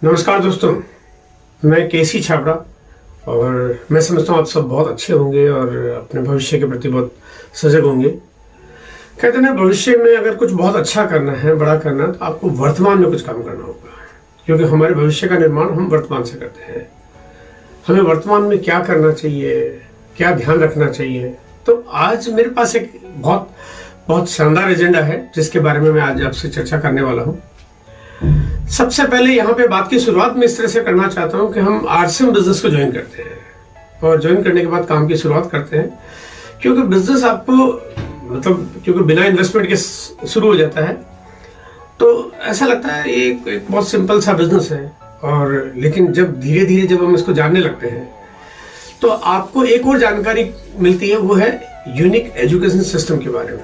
नमस्कार दोस्तों, मैं केसी छाबड़ा और मैं समझता हूँ आप सब बहुत अच्छे होंगे और अपने भविष्य के प्रति बहुत सजग होंगे। कहते हैं भविष्य में अगर कुछ बहुत अच्छा करना है, बड़ा करना, तो आपको वर्तमान में कुछ काम करना होगा, क्योंकि हमारे भविष्य का निर्माण हम वर्तमान से करते हैं। हमें वर्तमान में क्या करना चाहिए, क्या ध्यान रखना चाहिए। तो आज मेरे पास एक बहुत शानदार एजेंडा है जिसके बारे में मैं आज आपसे चर्चा करने वाला हूँ। सबसे पहले यहाँ पे बात की शुरुआत में इस तरह से करना चाहता हूँ कि हम आरसीएम बिजनेस को ज्वाइन करते हैं और ज्वाइन करने के बाद काम की शुरुआत करते हैं, क्योंकि बिजनेस आपको क्योंकि बिना इन्वेस्टमेंट के शुरू हो जाता है। तो ऐसा लगता है ये एक बहुत सिंपल सा बिजनेस है, और लेकिन जब धीरे धीरे जब हम इसको जानने लगते हैं तो आपको एक और जानकारी मिलती है, वो है यूनिक एजुकेशन सिस्टम के बारे में।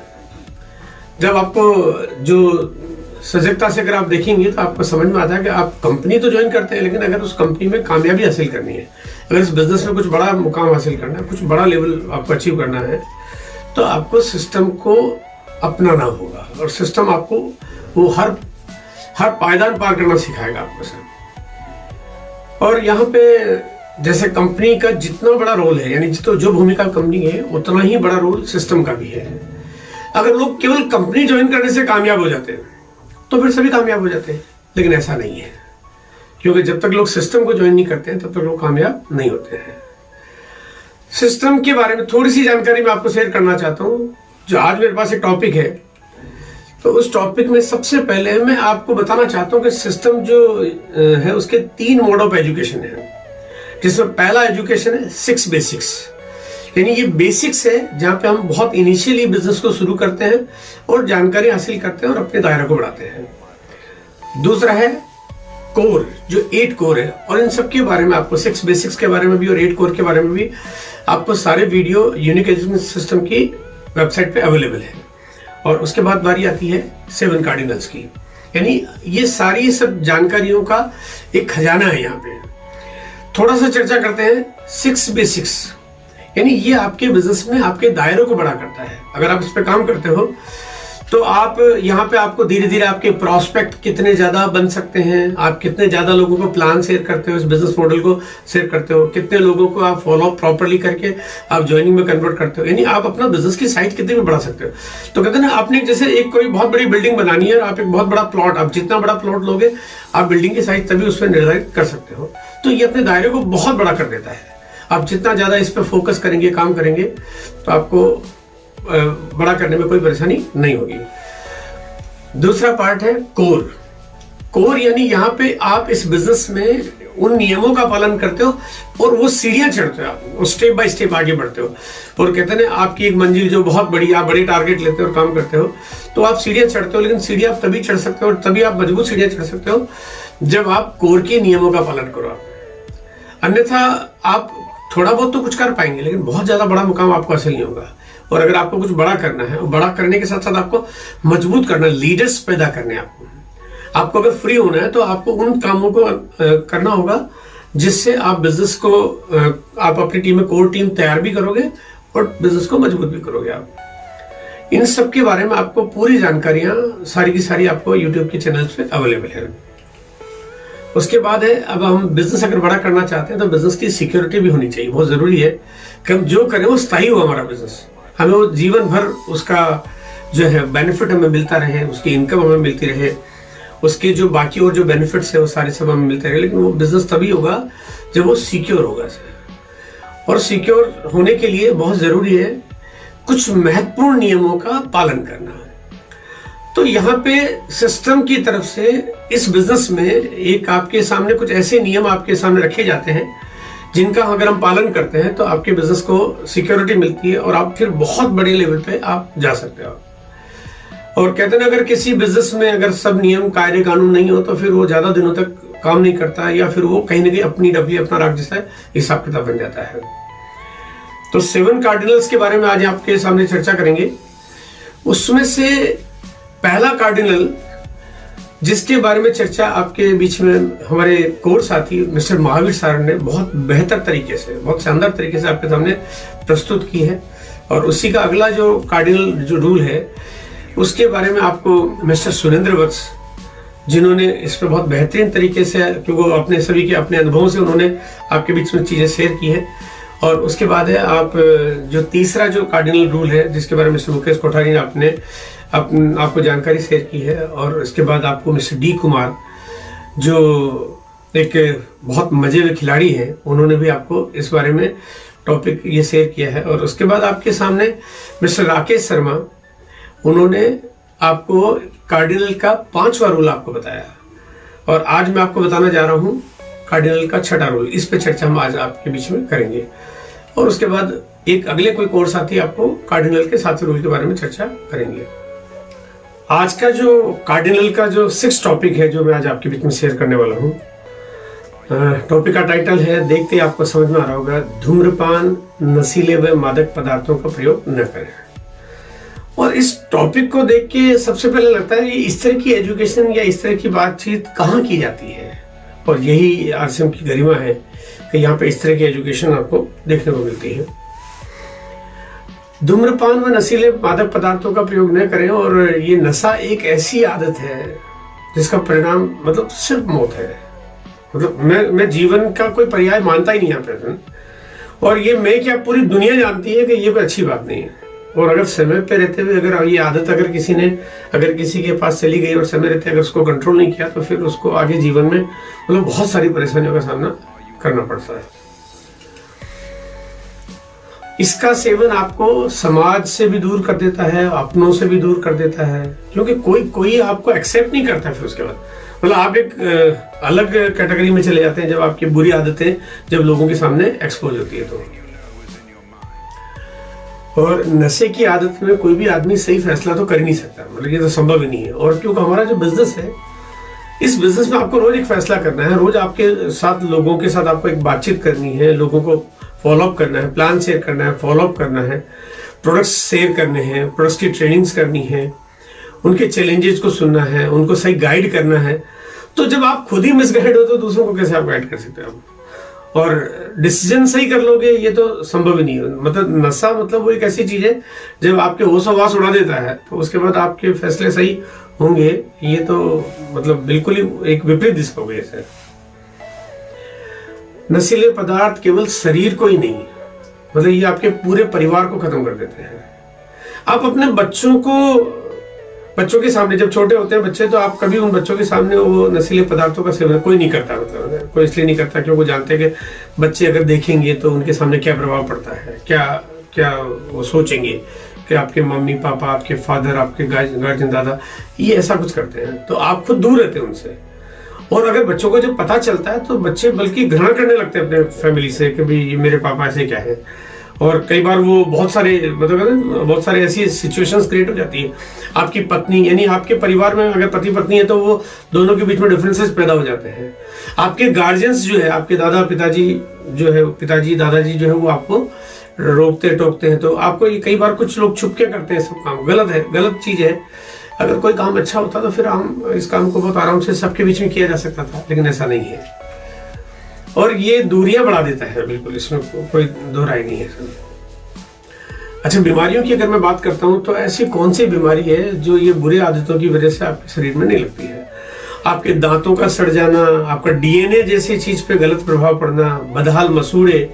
जब आपको जो सजगता से अगर आप देखेंगे तो आपको समझ में आता है कि आप कंपनी तो ज्वाइन करते हैं, लेकिन अगर उस कंपनी में कामयाबी हासिल करनी है, अगर इस बिजनेस में कुछ बड़ा मुकाम हासिल करना है, कुछ बड़ा लेवल आपको अचीव करना है, तो आपको सिस्टम को अपनाना होगा। और सिस्टम आपको वो हर पायदान पार करना सिखाएगा आपको सर। और यहाँ पे जैसे कंपनी का जितना बड़ा रोल है, यानी जो भूमिका कंपनी है, उतना ही बड़ा रोल सिस्टम का भी है। अगर लोग केवल कंपनी ज्वाइन करने से कामयाब हो जाते हैं तो फिर सभी कामयाब हो जाते हैं, लेकिन ऐसा नहीं है, क्योंकि जब तक लोग सिस्टम को ज्वाइन नहीं करते हैं तब तक लोग कामयाब नहीं होते हैं। सिस्टम के बारे में थोड़ी सी जानकारी मैं आपको शेयर करना चाहता हूं। जो आज मेरे पास एक टॉपिक है, तो उस टॉपिक में सबसे पहले मैं आपको बताना चाहता हूं कि सिस्टम जो है उसके 3 मोड ऑफ एजुकेशन है, जिसमें पहला एजुकेशन है 6 बेसिक्स, यानी ये बेसिक्स है जहां पे हम बहुत इनिशियली बिजनेस को शुरू करते हैं और जानकारी हासिल करते हैं और अपने दायरे को बढ़ाते हैं। दूसरा है कोर, जो 8 कोर है, और इन सब के बारे में आपको 6 बेसिक्स के बारे में भी और 8 कोर के बारे में भी आपको सारे वीडियो यूनिक एजुकेशन सिस्टम की वेबसाइट पे अवेलेबल है। और उसके बाद बारी आती है 7 कार्डिनल्स की, यानी ये सारी सब जानकारियों का एक खजाना है। यहाँ पे थोड़ा सा चर्चा करते हैं 6 बेसिक्स, यानी ये आपके बिजनेस में आपके दायरों को बड़ा करता है। अगर आप इस पे काम करते हो तो आप यहाँ पे आपको धीरे धीरे आपके प्रोस्पेक्ट कितने ज्यादा बन सकते हैं, आप कितने ज्यादा लोगों को प्लान शेयर करते हो, इस बिजनेस मॉडल को शेयर करते हो, कितने लोगों को आप फॉलो अप प्रॉपरली करके आप ज्वाइनिंग में कन्वर्ट करते हो, यानी आप अपना बिजनेस की साइज कितनी भी बढ़ा सकते हो। तो कहते हैं ना, आपने जैसे एक कोई बहुत बड़ी बिल्डिंग बनानी है और आप एक बहुत बड़ा प्लॉट, आप जितना बड़ा प्लॉट लोगे आप बिल्डिंग की साइज तभी उस पर निर्धारित कर सकते हो। तो ये अपने दायरे को बहुत बड़ा कर देता है। आप जितना ज्यादा इस पर फोकस करेंगे, काम करेंगे, तो आपको बड़ा करने में कोई परेशानी नहीं होगी। दूसरा पार्ट है कोर। कोर यानी यहाँ पे आप इस बिजनेस में उन नियमों का पालन करते हो और वो सीढ़ियां चढ़ते हो, आप स्टेप बाय स्टेप आगे बढ़ते हो। और कहते हैं ना, आपकी एक मंजिल जो बहुत बड़ी, आप बड़े टारगेट लेते हो और काम करते हो, तो आप सीढ़ियां चढ़ते हो, लेकिन सीढ़ियां आप तभी चढ़ सकते हो और तभी आप मजबूत सीढ़ियां चढ़ सकते हो जब आप कोर के नियमों का पालन करो। अन्यथा आप थोड़ा बहुत तो कुछ कर पाएंगे, लेकिन बहुत ज्यादा बड़ा मुकाम आपको हासिल नहीं होगा। और अगर आपको कुछ बड़ा करना है, बड़ा करने के साथ साथ आपको मजबूत करना, लीडर्स पैदा करने, आपको अगर फ्री होना है तो आपको उन कामों को करना होगा जिससे आप बिजनेस को, आप अपनी टीम में कोर टीम तैयार भी करोगे और बिजनेस को मजबूत भी करोगे। आप इन सब के बारे में आपको पूरी जानकारियां सारी की सारी आपको यूट्यूब के चैनल पे अवेलेबल है। उसके बाद है, अब हम बिजनेस अगर बड़ा करना चाहते हैं तो बिजनेस की सिक्योरिटी भी होनी चाहिए। बहुत जरूरी है कि हम जो करें वो स्थायी हो, हमारा बिजनेस, हमें वो जीवन भर उसका जो है बेनिफिट हमें मिलता रहे, उसकी इनकम हमें मिलती रहे, उसके जो बाकी और जो बेनिफिट्स है वो सारे सब हमें मिलते रहे। लेकिन वो बिजनेस तभी होगा जब वो सिक्योर होगा। और सिक्योर होने के लिए बहुत जरूरी है कुछ महत्वपूर्ण नियमों का पालन करना। तो यहाँ पे सिस्टम की तरफ से इस बिजनेस में एक आपके सामने कुछ ऐसे नियम आपके सामने रखे जाते हैं जिनका अगर हम पालन करते हैं तो आपके बिजनेस को सिक्योरिटी मिलती है और आप फिर बहुत बड़े लेवल पे आप जा सकते हो। और कहते हैं अगर किसी बिजनेस में अगर सब नियम कायदे कानून नहीं हो तो फिर वो ज्यादा दिनों तक काम नहीं करता, या फिर वो कहीं ना कहीं अपनी डब्बी, अपना राग जैसा हिसाब किताब बन जाता है। तो 7 कार्डिनल्स के बारे में आज आपके सामने चर्चा करेंगे। उसमें से पहला कार्डिनल जिसके बारे में चर्चा आपके बीच में हमारे कोर साथी मिस्टर महावीर सर ने बहुत बेहतर तरीके से, बहुत शानदार तरीके से आपके सामने प्रस्तुत की है, और उसी का अगला जो कार्डिनल जो रूल है उसके बारे में आपको मिस्टर सुरेंद्र वत्स जिन्होंने इस पर बहुत बेहतरीन तरीके से, क्योंकि वो अपने सभी के अपने अनुभवों से उन्होंने आपके बीच में चीज़ें शेयर की है। और उसके बाद है आप जो तीसरा जो कार्डिनल रूल है, जिसके बारे में मिस्टर मुकेश कोठारी ने आपको जानकारी शेयर की है। और उसके बाद आपको मिस्टर डी कुमार, जो एक बहुत मजे में खिलाड़ी हैं, उन्होंने भी आपको इस बारे में टॉपिक ये शेयर किया है। और उसके बाद आपके सामने मिस्टर राकेश शर्मा, उन्होंने आपको कार्डिनल का 5वां रूल आपको बताया। और आज मैं आपको बताना जा रहा हूँ कार्डिनल का 6ठा रूल। इस पे चर्चा हम आज आपके बीच में करेंगे। और उसके बाद एक अगले कोई कोर्स आती है, आपको कार्डिनल के 7वें रूल के बारे में चर्चा करेंगे। आज का जो कार्डिनल का जो 6 टॉपिक है, जो मैं आज आपके बीच में शेयर करने वाला हूँ, टॉपिक का टाइटल है, देखते ही आपको समझ में आ रहा होगा, धूम्रपान, नशीले व मादक पदार्थों का प्रयोग न करें। और इस टॉपिक को देख के सबसे पहले लगता है कि इस तरह की एजुकेशन या इस तरह की बातचीत कहाँ की जाती है। और यही आरसीएम की गरिमा है कि यहाँ पे इस तरह की एजुकेशन आपको देखने को मिलती है। धूम्रपान व नशीले मादक पदार्थों का प्रयोग न करें। और ये नशा एक ऐसी आदत है जिसका परिणाम मतलब सिर्फ मौत है। मतलब मैं जीवन का कोई पर्याय मानता ही नहीं यहाँ पे। और ये मैं क्या, पूरी दुनिया जानती है कि ये कोई अच्छी बात नहीं है। और अगर समय पे रहते हुए अगर ये आदत अगर किसी के पास चली गई और समय रहते अगर उसको कंट्रोल नहीं किया, तो फिर उसको आगे जीवन में मतलब बहुत सारी परेशानियों का सामना करना पड़ता है। इसका सेवन आपको समाज से भी दूर कर देता है, अपनों से भी दूर कर देता है, क्योंकि कोई आपको एक्सेप्ट नहीं करता। फिर उसके बाद मतलब आप एक अलग कैटेगरी में चले जाते हैं जब आपकी बुरी आदतें जब लोगों के सामने एक्सपोज होती है। तो और नशे की आदत में कोई भी आदमी सही फैसला तो कर ही नहीं सकता, मतलब ये तो संभव ही नहीं है। और क्योंकि हमारा जो बिजनेस है, इस बिजनेस में आपको रोज एक फैसला करना है, रोज आपके साथ लोगों के साथ आपको एक बातचीत करनी है, लोगों को फॉलोअप करना है, प्लान शेयर करना है, फॉलोअप करना है, प्रोडक्ट्स शेयर करने हैं, प्रोडक्ट्स की ट्रेनिंग्स करनी है, उनके चैलेंजेस को सुनना है, उनको सही गाइड करना है। तो जब आप खुद ही मिसगाइड हो तो दूसरों को कैसे आप गाइड कर सकते हैं? और डिसीजन सही कर लोगे, ये तो संभव ही नहीं है। मतलब नशा मतलब वो एक ऐसी चीज है जब आपके होश हवास उड़ा देता है, तो उसके बाद आपके फैसले सही होंगे, ये तो मतलब बिल्कुल ही एक विपरीत दिशा हो गई है। नशीले पदार्थ केवल शरीर को ही नहीं, मतलब ये आपके पूरे परिवार को खत्म कर देते हैं। आप अपने बच्चों के सामने, जब छोटे होते हैं बच्चे, तो आप कभी उन बच्चों के सामने वो नशीले पदार्थों का सेवन कोई नहीं करता। मतलब कोई इसलिए नहीं करता क्योंकि वो जानते हैं कि बच्चे अगर देखेंगे तो उनके सामने क्या प्रभाव पड़ता है, क्या वो सोचेंगे कि आपके मम्मी पापा, आपके फादर, आपके गार्जियन दादा ये ऐसा कुछ करते हैं, तो आप खुद दूर रहते हैं उनसे। और अगर बच्चों को जब पता चलता है तो बच्चे बल्कि घृणा करने लगते हैं अपने फैमिली से कि भाई मेरे पापा ऐसे क्या है। और कई बार वो बहुत सारे ऐसी सिचुएशंस क्रिएट हो जाती है। आपकी पत्नी, यानी आपके परिवार में अगर पति पत्नी है तो वो दोनों के बीच में डिफरेंसेस पैदा हो जाते हैं। आपके गार्जियंस जो है, आपके पिताजी दादाजी जो है, वो आपको रोकते टोकते हैं। तो आपको ये कई बार कुछ लोग छुप के करते हैं सब काम। गलत चीज है। अगर कोई काम अच्छा होता तो फिर हम इस काम को बहुत आराम से सबके बीच में किया जा सकता था, लेकिन ऐसा नहीं है। और ये दूरियां बढ़ा देता है, बिल्कुल, इसमें कोई दो राय नहीं है। अच्छा, बीमारियों की अगर मैं बात करता हूं तो ऐसी कौन सी बीमारी है जो ये बुरी आदतों की वजह से आपके शरीर में नहीं लगती है? आपके दांतों का सड़ जाना, आपका डीएनए जैसी चीज पे गलत प्रभाव पड़ना, बदहाल मसूड़े,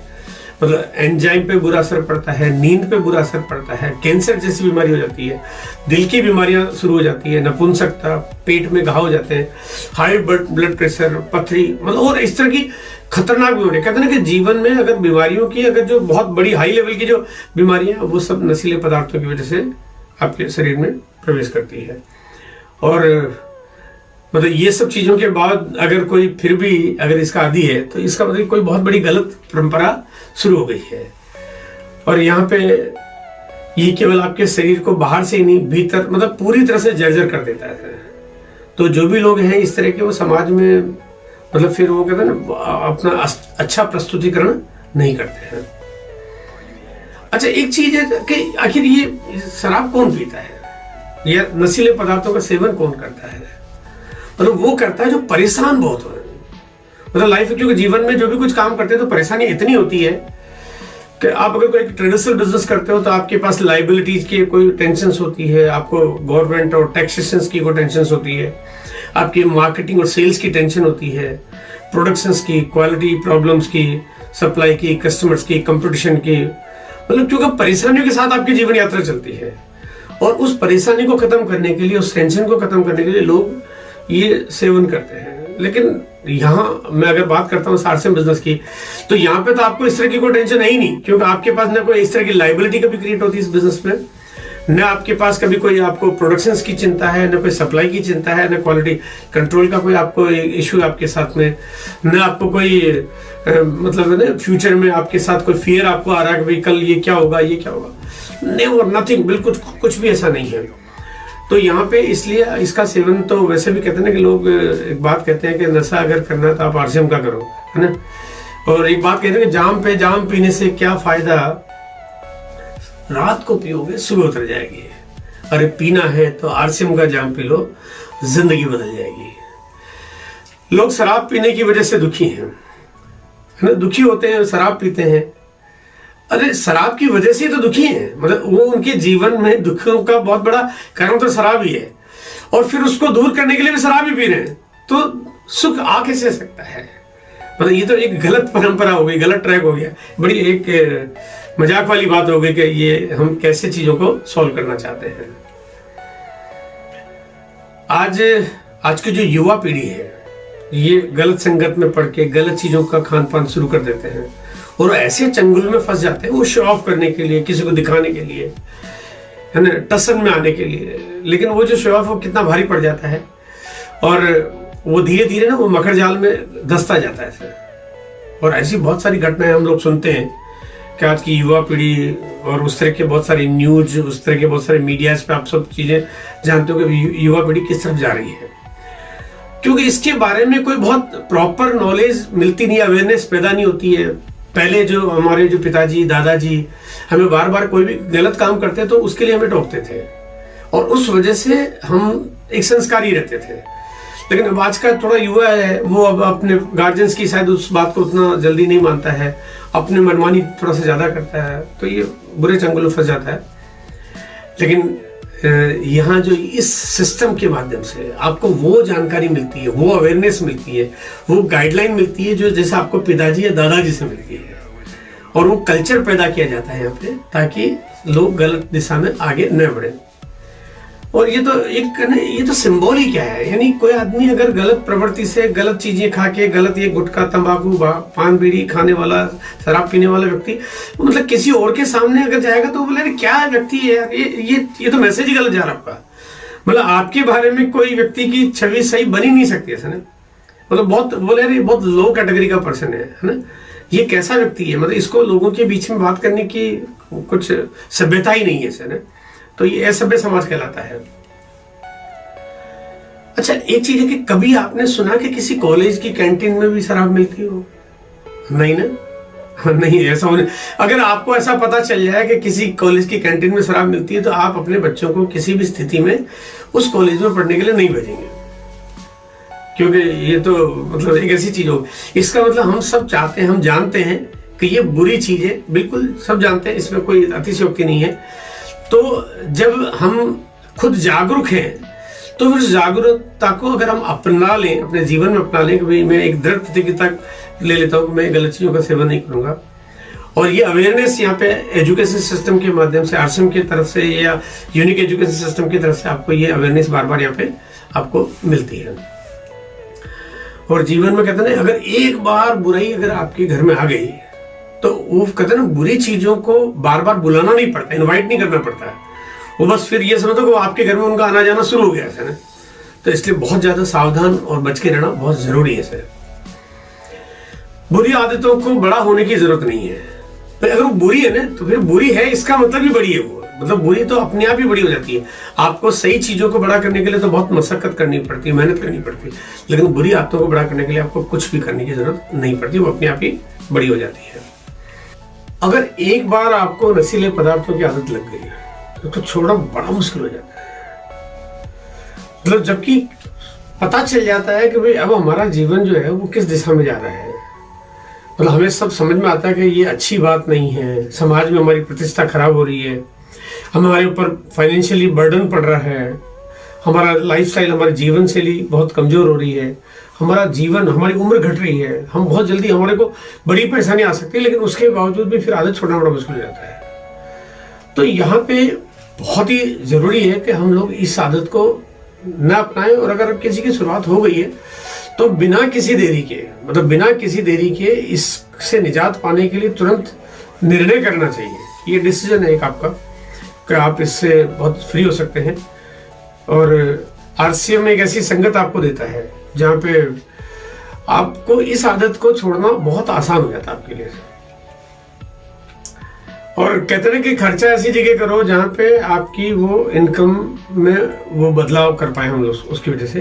मतलब एंजाइम पे बुरा असर पड़ता है, नींद पे बुरा असर पड़ता है, कैंसर जैसी बीमारी हो जाती है, दिल की बीमारियां शुरू हो जाती है, नपुंसकता, पेट में घाव हो जाते हैं, हाई ब्लड प्रेशर, पथरी, मतलब और इस तरह की खतरनाक बीमारी। कहते हैं कि जीवन में अगर बीमारियों की अगर जो बहुत बड़ी हाई लेवल की जो बीमारियां, वो सब नशीले पदार्थों की वजह से आपके शरीर में प्रवेश करती है। और मतलब ये सब चीजों के बाद अगर कोई फिर भी अगर इसका आदी है तो इसका मतलब कोई बहुत बड़ी गलत परंपरा शुरू हो गई है। और यहाँ पे ये केवल आपके शरीर को बाहर से ही नहीं, भीतर मतलब पूरी तरह से जर्जर कर देता है। तो जो भी लोग हैं इस तरह के, वो समाज में मतलब फिर वो कहते हैं ना, अपना अच्छा प्रस्तुतिकरण नहीं करते हैं। अच्छा, एक चीज है कि आखिर ये शराब कौन पीता है या नशीले पदार्थों का सेवन कौन करता है? मतलब वो करता है जो परेशान बहुत हो, मतलब लाइफ में, क्योंकि जीवन में जो भी कुछ काम करते हैं तो परेशानी इतनी होती है कि आप अगर कोई ट्रेडिशनल बिजनेस करते हो तो आपके पास लाइबिलिटीज की कोई टेंशन होती है, आपको गवर्नमेंट और टैक्सेशन की कोई टेंशन होती है, आपकी मार्केटिंग और सेल्स की टेंशन होती है, प्रोडक्शंस की, क्वालिटी प्रॉब्लम्स की, सप्लाई की, कस्टमर्स की, कंपटीशन की, मतलब क्योंकि परेशानियों के साथ आपकी जीवन यात्रा चलती है। और उस परेशानी को खत्म करने के लिए, उस टेंशन को खत्म करने के लिए लोग ये सेवन करते हैं। लेकिन यहाँ मैं अगर बात करता हूँ आरसीएम बिजनेस की, तो यहाँ पे तो आपको इस तरह की कोई टेंशन है ही नहीं, क्योंकि आपके पास ना कोई इस तरह की लाइबिलिटी कभी क्रिएट होती है इस बिजनेस में, न आपके पास कभी कोई आपको प्रोडक्शंस की चिंता है, न कोई सप्लाई की चिंता है, न क्वालिटी कंट्रोल का कोई आपको इशू आपके साथ में, न आपको कोई मतलब है ना फ्यूचर में आपके साथ कोई फियर आपको आ रहा है कि भाई कल ये क्या होगा, ये क्या होगा, नेवर, नथिंग, बिल्कुल कुछ भी ऐसा नहीं है। तो यहाँ पे इसलिए इसका सेवन तो वैसे भी कहते हैं ना कि लोग एक बात कहते हैं कि नशा अगर करना है तो आप आरसीएम का करो, है ना। और एक बात कहते हैं कि जाम पे जाम पीने से क्या फायदा, रात को पियोगे सुबह उतर जाएगी, अरे पीना है तो आरसीएम का जाम पी लो, जिंदगी बदल जाएगी। लोग शराब पीने की वजह से दुखी हैं, है ना, दुखी होते हैं, शराब पीते हैं। अरे शराब की वजह से तो दुखी हैं, मतलब वो उनके जीवन में दुखों का बहुत बड़ा कारण तो शराब ही है, और फिर उसको दूर करने के लिए भी शराब ही पी रहे हैं, तो सुख आ कैसे सकता है। मतलब ये तो एक गलत परंपरा हो गई, गलत ट्रैक हो गया, बड़ी एक मजाक वाली बात हो गई कि ये हम कैसे चीजों को सॉल्व करना चाहते हैं। आज की जो युवा पीढ़ी है ये गलत संगत में पड़ के गलत चीजों का खान पान शुरू कर देते हैं, और ऐसे चंगुल में फंस जाते हैं वो शो ऑफ करने के लिए, किसी को दिखाने के लिए, है ना, टसन में आने के लिए। लेकिन वो जो शो ऑफ वो कितना भारी पड़ जाता है, और वो धीरे धीरे ना वो मकर जाल में धंसता जाता है फिर। और ऐसी बहुत सारी घटनाएं हम लोग सुनते हैं कि आज की युवा पीढ़ी, और उस तरह के बहुत सारी न्यूज, उस तरह के बहुत सारे मीडियाज पे आप सब चीजें जानते हो कि युवा पीढ़ी किस तरफ जा रही है, क्योंकि इसके बारे में कोई बहुत प्रॉपर नॉलेज मिलती नहीं, अवेयरनेस पैदा नहीं होती है। पहले जो हमारे जो पिताजी दादाजी हमें बार बार कोई भी गलत काम करते तो उसके लिए हमें टोकते थे, और उस वजह से हम एक संस्कारी रहते थे। लेकिन अब आज का थोड़ा युवा है, वो अब अपने गार्जियंस की शायद उस बात को उतना जल्दी नहीं मानता है, अपने मनमानी थोड़ा सा ज्यादा करता है, तो ये बुरे चंगुल में फंस जाता है। लेकिन यहाँ जो इस सिस्टम के माध्यम से आपको वो जानकारी मिलती है, वो अवेयरनेस मिलती है, वो गाइडलाइन मिलती है जो जैसे आपको पिताजी या दादाजी से मिलती है, और वो कल्चर पैदा किया जाता है यहाँ पे, ताकि लोग गलत दिशा में आगे न बढ़े। और ये तो सिंबल ही क्या है, यानी कोई आदमी अगर गलत प्रवृत्ति से, गलत चीजें खा के, गलत ये गुटखा तंबाकू पान बीड़ी खाने वाला, शराब पीने वाला व्यक्ति मतलब किसी और के सामने अगर जाएगा तो बोले क्या व्यक्ति है यार, ये तो मैसेज ही गलत जा रहा है आपका। मतलब आपके बारे में कोई व्यक्ति की छवि सही बन ही नहीं सकती ऐसा ना, मतलब बहुत बोले यार ये बहुत लो कैटेगरी का पर्सन है ना, ये कैसा व्यक्ति है, मतलब इसको लोगों के बीच में बात करने की कुछ सभ्यता ही नहीं है ऐसा ना, तो ये असभ्य समाज कहलाता है। अच्छा एक चीज है कि कभी आपने सुना कि किसी कॉलेज की कैंटीन में भी शराब मिलती हो? नहीं ना, नहीं ऐसा होने। अगर आपको ऐसा पता चल जाए कि किसी कॉलेज की कैंटीन में शराब मिलती है तो आप अपने बच्चों को किसी भी स्थिति में उस कॉलेज में पढ़ने के लिए नहीं भेजेंगे, क्योंकि ये तो मतलब एक ऐसी चीज हो। इसका मतलब हम सब चाहते हैं, हम जानते हैं कि ये बुरी चीज है, बिल्कुल सब जानते हैं, इसमें कोई अतिशयोक्ति नहीं है। तो जब हम खुद जागरूक हैं तो फिर जागरूकता को अगर हम अपना लें, अपने जीवन में अपना लें कि भाई मैं एक दृढ़ प्रतिज्ञता ले लेता हूँ कि मैं गलत चीजों का सेवन नहीं करूंगा, और ये अवेयरनेस यहाँ पे एजुकेशन सिस्टम के माध्यम से, आरसीएम की तरफ से या यूनिक एजुकेशन सिस्टम की तरफ से आपको ये अवेयरनेस बार बार यहाँ पे आपको मिलती है। और जीवन में कहते हैं अगर एक बार बुराई अगर आपके घर में आ गई तो वो कहते हैं ना बुरी चीजों को बार बार बुलाना नहीं पड़ता, इनवाइट नहीं करना पड़ता है, वो बस फिर ये समझो कि वो आपके घर में उनका आना जाना शुरू हो गया है ना। तो इसलिए बहुत ज्यादा सावधान और बच के रहना बहुत जरूरी है सर। बुरी आदतों को बड़ा होने की जरूरत नहीं है, तो अगर वो बुरी है ना तो फिर बुरी है इसका मतलब भी बड़ी है वो, मतलब बुरी तो अपने आप ही बड़ी हो जाती है। आपको सही चीजों को बड़ा करने के लिए तो बहुत मशक्कत करनी पड़ती है, मेहनत करनी पड़ती है, लेकिन बुरी आदतों को बड़ा करने के लिए आपको कुछ भी करने की जरूरत नहीं पड़ती, वो अपने आप ही बड़ी हो जाती है। अगर एक बार आपको नशीले पदार्थों की आदत लग गई तो छोड़ना बड़ा मुश्किल हो जाता है। मतलब जबकि पता चल जाता है कि भाई अब हमारा जीवन जो है वो किस दिशा में जा रहा है, मतलब हमें सब समझ में आता है कि ये अच्छी बात नहीं है, समाज में हमारी प्रतिष्ठा खराब हो रही है, हमारे ऊपर फाइनेंशियली बर्डन पड़ रहा है, हमारा लाइफस्टाइल, हमारी जीवन शैली बहुत कमजोर हो रही है, हमारा जीवन, हमारी उम्र घट रही है, हम बहुत जल्दी, हमारे को बड़ी परेशानी आ सकती है, लेकिन उसके बावजूद भी फिर आदत छोड़ना बड़ा मुश्किल हो जाता है। तो यहाँ पे बहुत ही जरूरी है कि हम लोग इस आदत को न अपनाएं, और अगर किसी की शुरुआत हो गई है तो बिना किसी देरी के, मतलब बिना किसी देरी के इससे निजात पाने के लिए तुरंत निर्णय करना चाहिए। ये डिसीजन है एक आपका कि आप इससे बहुत फ्री हो सकते हैं। और आरसीएम एक ऐसी संगत आपको देता है जहाँ पे आपको इस आदत को छोड़ना बहुत आसान हो जाता है आपके लिए। और कहते हैं कि खर्चा ऐसी जगह करो जहाँ पे आपकी वो इनकम में वो बदलाव कर पाए हम लोग, उसकी वजह से।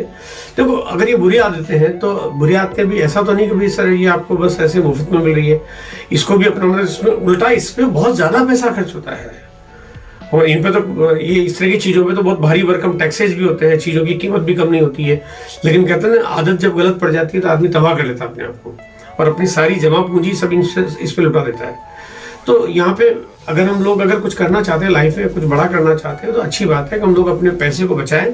देखो, अगर ये बुरी आदतें हैं तो बुरी आदतें भी ऐसा तो नहीं कि भाई सर ये आपको बस ऐसे मुफ्त में मिल रही है, इसको भी अपना, इसमें उल्टा इस पे बहुत ज्यादा पैसा खर्च होता है। और इन पे तो ये इस तरह की चीजों पे तो बहुत भारी भरकम टैक्सेज भी होते हैं, चीजों की कीमत भी कम नहीं होती है। लेकिन कहते हैं ना, आदत जब गलत पड़ जाती है तो आदमी तबाह कर लेता है अपने आप को, और अपनी सारी जमा पूंजी सब इस पे लुटा देता है। तो यहाँ पे अगर हम लोग अगर कुछ करना चाहते हैं लाइफ में, कुछ बड़ा करना चाहते हैं, तो अच्छी बात है कि हम लोग अपने पैसे को बचाएं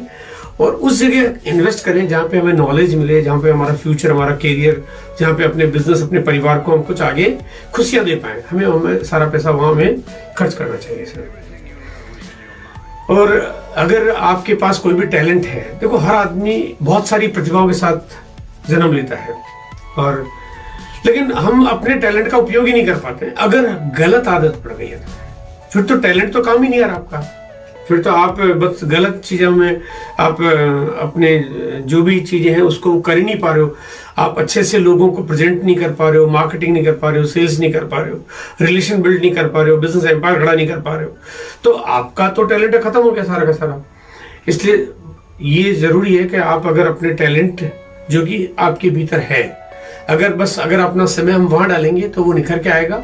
और उस जगह इन्वेस्ट करें जहाँ पे हमें नॉलेज मिले, जहाँ पे हमारा फ्यूचर, हमारा कैरियर, जहाँ पे अपने बिजनेस, अपने परिवार को हम कुछ आगे खुशियां दे पाए। हमें सारा पैसा वहां हमें खर्च करना चाहिए सर। और अगर आपके पास कोई भी टैलेंट है, देखो हर आदमी बहुत सारी प्रतिभाओं के साथ जन्म लेता है, और लेकिन हम अपने टैलेंट का उपयोग ही नहीं कर पाते। अगर गलत आदत पड़ गई है फिर तो टैलेंट तो काम ही नहीं आ रहा आपका, फिर तो आप बस गलत चीजों में आप अपने जो भी चीजें हैं उसको कर ही नहीं पा रहे हो। आप अच्छे से लोगों को प्रेजेंट नहीं कर पा रहे हो, मार्केटिंग नहीं कर पा रहे हो, सेल्स नहीं कर पा रहे हो, रिलेशन बिल्ड नहीं कर पा रहे हो, बिजनेस एम्पायर खड़ा नहीं कर पा रहे हो, तो आपका तो टैलेंट खत्म हो गया सारा का सारा। इसलिए ये जरूरी है कि आप अगर अपने टैलेंट जो कि आपके भीतर है, अगर अपना समय हम वहां डालेंगे तो वो निखर के आएगा,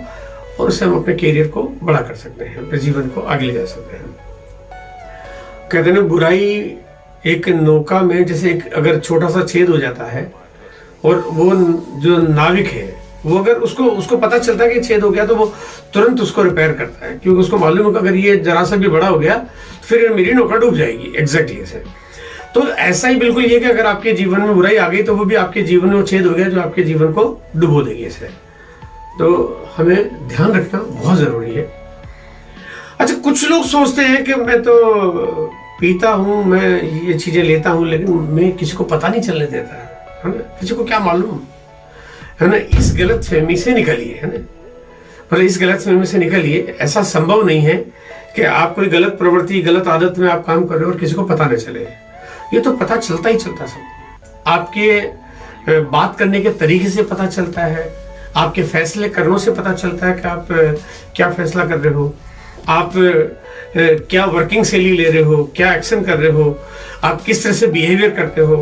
और उससे हम अपने कैरियर को बड़ा कर सकते हैं, अपने जीवन को आगे ले जा सकते हैं। कहते हैं बुराई एक नौका में जैसे एक अगर छोटा सा छेद हो जाता है, और वो जो नाविक है वो अगर उसको पता चलता है कि छेद हो गया तो वो तुरंत उसको रिपेयर करता है, क्योंकि उसको मालूम है कि अगर ये जरा सा भी बड़ा हो गया फिर मेरी नौका डूब जाएगी। एग्जैक्टली ऐसे। तो ऐसा ही बिल्कुल ये कि अगर आपके जीवन में बुराई आ गई तो वो भी आपके जीवन में छेद हो गया जो आपके जीवन को डुबो देगी ऐसे। तो हमें ध्यान रखना बहुत जरूरी है। अच्छा, कुछ लोग सोचते हैं कि मैं तो पीता हूं, मैं ये चीजें लेता हूं, लेकिन मैं किसी को पता नहीं चलने देता है ना, किसी को क्या मालूम, है ना। इस गलत फहमी से निकलिए, है ना, मतलब इस गलत फहमी से निकलिए। ऐसा संभव नहीं है कि आप कोई गलत प्रवृत्ति, गलत आदत में आप काम कर रहे हो और किसी को पता न चले। ये तो पता चलता ही चलता सब, आपके बात करने के तरीके से पता चलता है, आपके फैसले करनों से पता चलता है कि आप क्या फैसला कर रहे हो, आप क्या वर्किंग शैली ले रहे हो, क्या एक्शन कर रहे हो, आप किस तरह से बिहेवियर करते हो।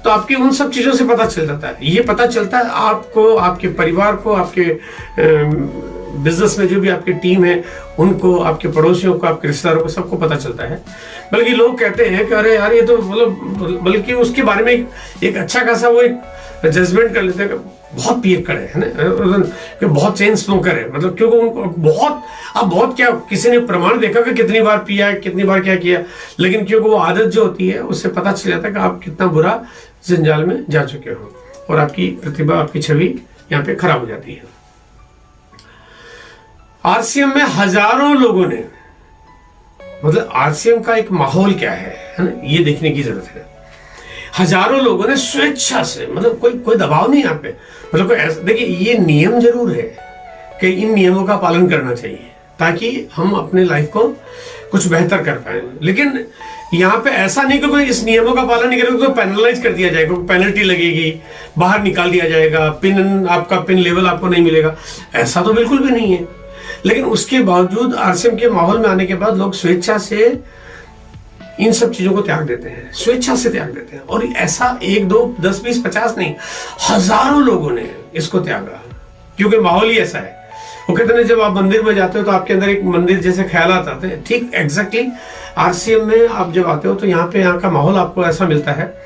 तो आपकी उन सब चीजों से पता चल जाता है। ये पता चलता है आपको, आपके परिवार को, आपके बिजनेस में जो भी आपकी टीम है उनको, आपके पड़ोसियों को, आपके रिश्तेदारों को, सबको पता चलता है। बल्कि लोग कहते हैं कि अरे यार ये तो मतलब, बल्कि उसके बारे में एक अच्छा खासा वो एक जजमेंट कर लेते हैं कि बहुत पियक्कड़ है ना, कि बहुत चेन स्मोकर है, मतलब क्योंकि उनको बहुत क्या, किसी ने प्रमाण देखा कि कितनी बार पिया है, कितनी बार क्या किया, लेकिन क्योंकि वो आदत जो होती है उससे पता चल जाता है कि आप कितना बुरा जंजाल में जा चुके हो, और आपकी प्रतिभा, आपकी छवि यहाँ पे खराब हो जाती है। आरसीएम में हजारों लोगों ने, मतलब आरसीएम का एक माहौल क्या है ना, ये देखने की जरूरत है। हजारों लोगों ने स्वेच्छा से, मतलब कोई दबाव नहीं यहाँ पे, मतलब कोई ऐसा, देखिए ये नियम जरूर है कि इन नियमों का पालन करना चाहिए ताकि हम अपने लाइफ को कुछ बेहतर कर पाए। लेकिन यहाँ पे ऐसा नहीं कि कोई इस नियमों का पालन नहीं करेगा तो पेनलाइज कर दिया जाएगा, पेनल्टी लगेगी, बाहर निकाल दिया जाएगा, आपका पिन लेवल आपको नहीं मिलेगा, ऐसा तो बिल्कुल भी नहीं है। लेकिन उसके बावजूद आरसीएम के माहौल में आने के बाद लोग स्वेच्छा से इन सब चीजों को त्याग देते हैं, स्वेच्छा से त्याग देते हैं। और ऐसा 1, 2, 10, 20, 50 नहीं, हजारों लोगों ने इसको त्यागा, क्योंकि माहौल ही ऐसा है। वो कहते हैं जब आप मंदिर में जाते हो तो आपके अंदर एक मंदिर जैसे ख्यालात आते हैं, ठीक एग्जैक्टली आरसीएम में आप जब आते हो तो यहाँ का माहौल आपको ऐसा मिलता है।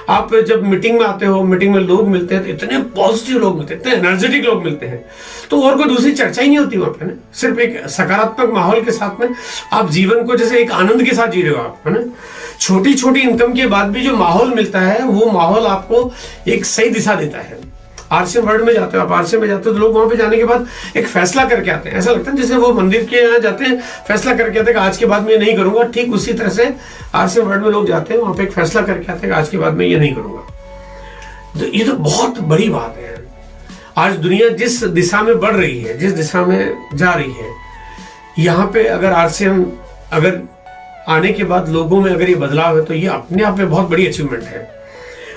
आप जब मीटिंग में आते हो, मीटिंग में लोग मिलते हैं तो इतने पॉजिटिव लोग मिलते हैं, इतने एनर्जेटिक लोग मिलते हैं, तो और कोई दूसरी चर्चा ही नहीं होती वहां पे ना। सिर्फ एक सकारात्मक माहौल के साथ में आप जीवन को जैसे एक आनंद के साथ जी रहे हो आप, है ना। छोटी छोटी इनकम के बाद भी जो माहौल मिलता है वो माहौल आपको एक सही दिशा देता है। आरसीएम वर्ल्ड में जाते हो आप, आरसीएम में जाते हो तो लोग वहां पे जाने के बाद एक फैसला करके आते हैं। ऐसा लगता है जैसे वो मंदिर के यहाँ जाते हैं, फैसला करके आते हैं कि आज के बाद मैं ये नहीं करूंगा। ठीक उसी तरह से आरसीएम वर्ल्ड में लोग जाते हैं, वहां पे एक फैसला करके आते हैं कि आज के बाद मैं ये नहीं करूंगा। तो ये तो बहुत बड़ी बात है। आज दुनिया जिस दिशा में बढ़ रही है, जिस दिशा में जा रही है, यहाँ पे अगर आरसीएम अगर आने के बाद लोगों में अगर ये बदलाव है तो ये अपने आप में बहुत बड़ी अचीवमेंट है।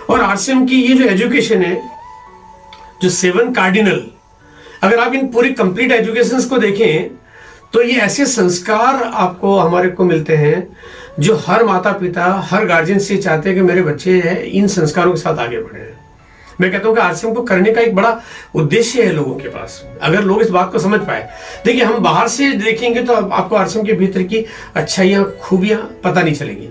और आरसीएम की ये जो एजुकेशन है, जो 7 कार्डिनल, अगर आप इन पूरी कंप्लीट एजुकेशन को देखें तो ये ऐसे संस्कार आपको हमारे को मिलते हैं जो हर माता पिता, हर गार्जियन से चाहते हैं कि मेरे बच्चे हैं इन संस्कारों के साथ आगे बढ़े। मैं कहता हूं कि आरसीएम को करने का एक बड़ा उद्देश्य है लोगों के पास, अगर लोग इस बात को समझ पाए। देखिए, हम बाहर से देखेंगे तो आपको आरसीएम के भीतर की अच्छाइयां, खूबियां पता नहीं चलेगी,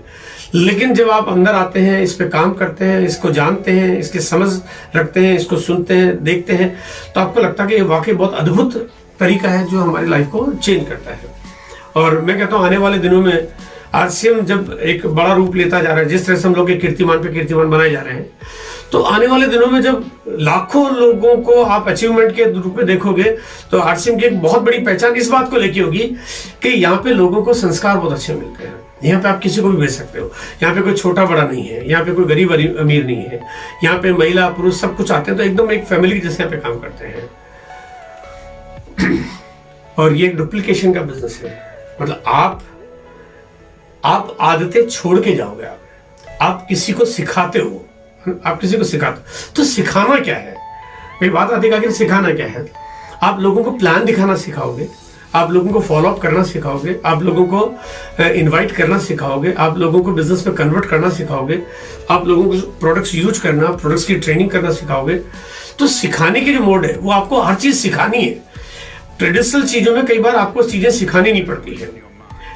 लेकिन जब आप अंदर आते हैं, इस पे काम करते हैं, इसको जानते हैं, इसकी समझ रखते हैं, इसको सुनते हैं, देखते हैं, तो आपको लगता है कि ये वाकई बहुत अद्भुत तरीका है जो हमारी लाइफ को चेंज करता है। और मैं कहता हूँ आने वाले दिनों में आरसीएम जब एक बड़ा रूप लेता जा रहा है, जिस तरह से हम लोग के कीर्तिमान पे कीर्तिमान बनाए जा रहे हैं, तो आने वाले दिनों में जब लाखों लोगों को आप अचीवमेंट के रूप में देखोगे तो आरसीएम की एक बहुत बड़ी पहचान इस बात को लेके होगी कि यहाँ पे लोगों को संस्कार बहुत अच्छे मिलते हैं। यहाँ पे आप किसी को भी भेज सकते हो, यहाँ पे कोई छोटा बड़ा नहीं है, यहाँ पे कोई गरीब अमीर नहीं है, यहाँ पे महिला पुरुष सब कुछ आते हैं, तो एकदम एक फैमिली जैसे यहाँ पे काम करते हैं। और ये एक डुप्लीकेशन का बिजनेस है, मतलब आप आदतें छोड़ के जाओगे, आप किसी को सिखाते हो, आप किसी को सिखाते हो, तो सिखाना क्या है, मेरी बात आती है कि सिखाना क्या है। आप लोगों को प्लान दिखाना सिखाओगे, आप लोगों को फॉलो अप करना सिखाओगे, आप लोगों को इनवाइट करना सिखाओगे, आप लोगों को बिजनेस में कन्वर्ट करना सिखाओगे, आप लोगों को प्रोडक्ट्स यूज करना, प्रोडक्ट्स की ट्रेनिंग करना सिखाओगे। तो सिखाने की जो मोड है वो आपको हर चीज सिखानी है। ट्रेडिशनल चीजों में कई बार आपको चीजें सिखानी नहीं पड़ती है,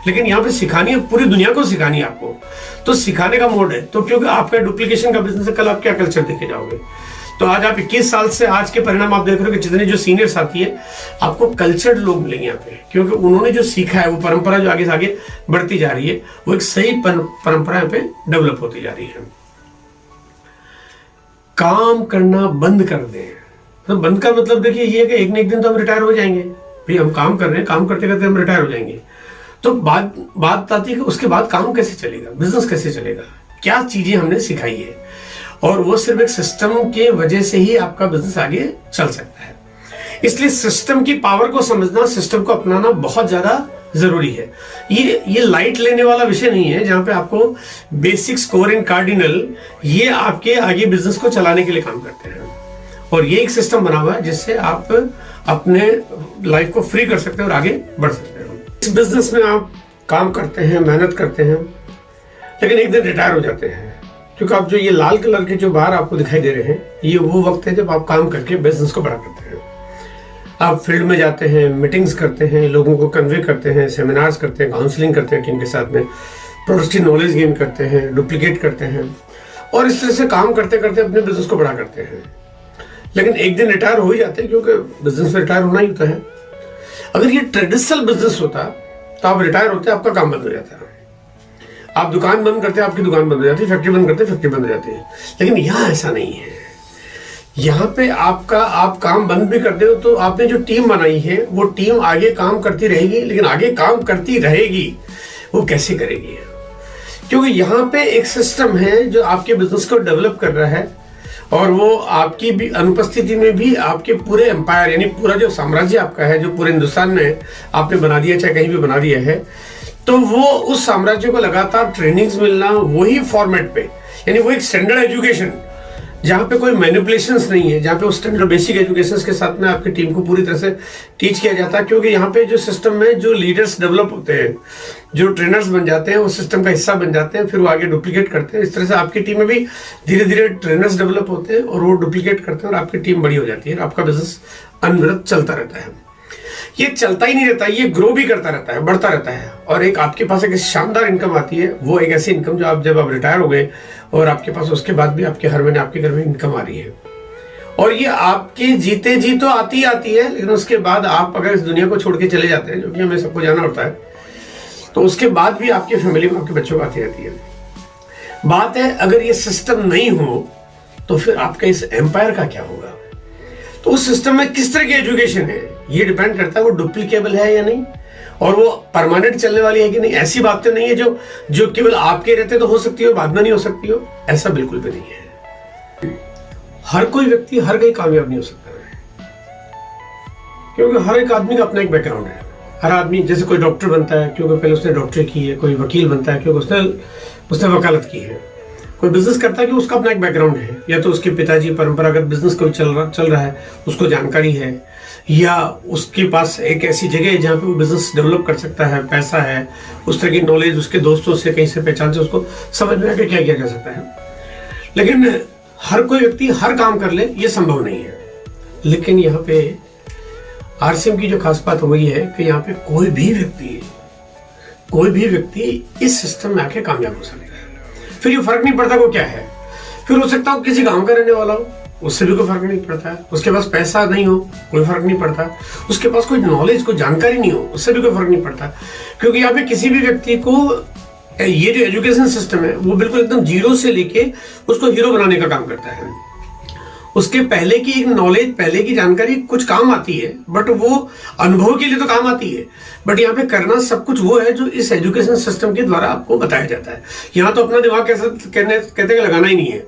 लेकिन यहाँ पे सिखानी है, पूरी दुनिया को सिखानी है आपको, तो सिखाने का मोड है। तो क्योंकि आपका डुप्लीकेशन का बिजनेस है, कल आप क्या कल्चर देके जाओगे। तो आज आप 21 साल से आज के परिणाम आप देख रहे हो कि जितने जो सीनियर साथी है आपको कल्चर्ड लोग मिलेंगे यहाँ पे, क्योंकि उन्होंने जो सीखा है वो परंपरा जो आगे से आगे बढ़ती जा रही है, वो एक सही परंपरा यहाँ पे डेवलप होती जा रही है। काम करना बंद कर दें, तो बंद का मतलब देखिए ये है कि एक न एक दिन तो हम रिटायर हो जाएंगे। भाई हम काम कर रहे हैं, काम करते करते हम रिटायर हो जाएंगे। तो बात आती है कि उसके बाद काम कैसे चलेगा, बिजनेस कैसे चलेगा, क्या चीजें हमने सिखाई है, और वो सिर्फ एक सिस्टम के वजह से ही आपका बिजनेस आगे चल सकता है। इसलिए सिस्टम की पावर को समझना, सिस्टम को अपनाना बहुत ज्यादा जरूरी है। ये लाइट लेने वाला विषय नहीं है, जहां पे आपको बेसिक्स, कोर एंड कार्डिनल ये आपके आगे बिजनेस को चलाने के लिए काम करते हैं, और ये एक सिस्टम बना हुआ है जिससे आप अपने लाइफ को फ्री कर सकते हैं और आगे बढ़ सकते हैं। इस बिजनेस में आप काम करते हैं, मेहनत करते हैं, लेकिन एक दिन रिटायर हो जाते हैं, क्योंकि आप जो ये लाल कलर के जो बाहर आपको दिखाई दे रहे हैं, ये वो वक्त है जब आप काम करके बिजनेस को बड़ा करते हैं। आप फील्ड में जाते हैं, मीटिंग्स करते हैं, लोगों को कन्वे करते हैं, सेमिनार्स करते हैं, काउंसलिंग करते हैं टीम के साथ में, प्रोडक्ट की नॉलेज गेन करते हैं, डुप्लीकेट करते हैं, और इस तरह से काम करते करते अपने बिजनेस को बड़ा करते हैं। लेकिन एक दिन रिटायर हो ही जाते हैं, क्योंकि बिजनेस में रिटायर होना ही होता है। अगर ये ट्रेडिशनल बिजनेस होता तो आप रिटायर होते, आपका काम बंद हो जाता है। आप दुकान बंद करते, आपकी दुकान बंद हो जाती है, फैक्ट्री बंद करते, फैक्ट्री बंद हो जाती है। लेकिन यहाँ ऐसा नहीं है। यहाँ पे आप काम बंद भी करते हो तो आपने जो टीम बनाई है वो टीम आगे काम करती रहेगी, लेकिन आगे काम करती रहेगी वो कैसे करेगी, क्योंकि यहाँ पे एक सिस्टम है जो आपके बिजनेस को डेवलप कर रहा है, और वो आपकी भी अनुपस्थिति में भी आपके पूरे एम्पायर, यानी पूरा जो साम्राज्य आपका है, जो पूरे हिंदुस्तान में आपने बना दिया, चाहे कहीं भी बना दिया है, तो वो उस साम्राज्य को लगातार ट्रेनिंग्स मिलना वही फॉर्मेट पे, यानी वो एक स्टैंडर्ड एजुकेशन जहाँ पे कोई मैनिपुलेशंस नहीं है, जहाँ पे उस स्टैंडर्ड बेसिक एजुकेशन के साथ में आपकी टीम को पूरी तरह से टीच किया जाता है। क्योंकि यहाँ पे जो सिस्टम में जो लीडर्स डेवलप होते हैं, जो ट्रेनर्स बन जाते हैं, वो सिस्टम का हिस्सा बन जाते हैं, फिर वो आगे डुप्लीकेट करते हैं। इस तरह से आपकी टीम में भी धीरे धीरे ट्रेनर्स डेवलप होते हैं और वो डुप्लीकेट करते हैं, और आपकी टीम बड़ी हो जाती है, और आपका बिजनेस अनवरत चलता रहता है। ये चलता ही नहीं रहता, ये ग्रो भी करता रहता है, बढ़ता रहता है, और एक आपके पास एक शानदार इनकम आती है। वो एक ऐसी इनकम जो जब आप रिटायर हो गए और आपके पास उसके बाद भी आपके हर महीने आपके घर में इनकम आ रही है, और ये आपके जीते जी तो आती है, लेकिन उसके बाद आप अगर इस दुनिया को छोड़ के चले जाते हैं, जो कि हमें सबको जाना होता है, तो उसके बाद भी आपकी फैमिली में आपके बच्चों को आती रहती है। बात है अगर ये सिस्टम नहीं हो तो फिर आपका इस एम्पायर का क्या होगा। तो उस सिस्टम में किस तरह की एजुकेशन है ये डिपेंड करता है वो डुप्लीकेबल है या नहीं, और वो परमानेंट चलने वाली है कि नहीं। ऐसी बातें नहीं है जो केवल आपके रहते तो हो सकती हो, बाद में नहीं हो सकती हो, ऐसा बिल्कुल भी नहीं है। हर कोई व्यक्ति हर कहीं कामयाब नहीं हो सकता है, क्योंकि हर एक आदमी का अपना एक बैकग्राउंड है। हर आदमी जैसे कोई डॉक्टर बनता है क्योंकि पहले उसने डॉक्टरी की है, कोई वकील बनता है क्योंकि उसने वकालत की है, कोई बिजनेस करता है कि उसका अपना एक बैकग्राउंड है, या तो उसके पिताजी परंपरागत बिजनेस कोई चल रहा है उसको जानकारी है, या उसके पास एक ऐसी जगह है जहाँ पे वो बिजनेस डेवलप कर सकता है, पैसा है, उस तरह की नॉलेज उसके दोस्तों से कहीं से पहचान से उसको समझ में आके क्या किया जा सकता है। लेकिन हर कोई व्यक्ति हर काम कर ले ये संभव नहीं है। लेकिन यहाँ पे आरसीएम की जो खास बात वही है कि यहाँ पे कोई भी व्यक्ति इस सिस्टम में आके कामयाब हो सकता है। फिर ये फर्क नहीं पड़ता वो क्या है, फिर हो सकता हो किसी गांव का रहने वाला हो, उससे भी कोई फर्क नहीं पड़ता है, उसके पास पैसा नहीं हो कोई फर्क नहीं पड़ता, उसके पास कोई नॉलेज कोई जानकारी नहीं हो उससे भी कोई फर्क नहीं पड़ता, क्योंकि यहाँ पे किसी भी व्यक्ति को ये जो एजुकेशन सिस्टम है वो बिल्कुल एकदम जीरो से लेके उसको हीरो बनाने का काम करता है। उसके पहले की एक नॉलेज, पहले की जानकारी कुछ काम आती है, बट वो अनुभव के लिए तो काम आती है, बट यहाँ पे करना सब कुछ वो है जो इस एजुकेशन सिस्टम के द्वारा आपको बताया जाता है। यहाँ तो अपना दिमाग कहते हैं लगाना ही नहीं है,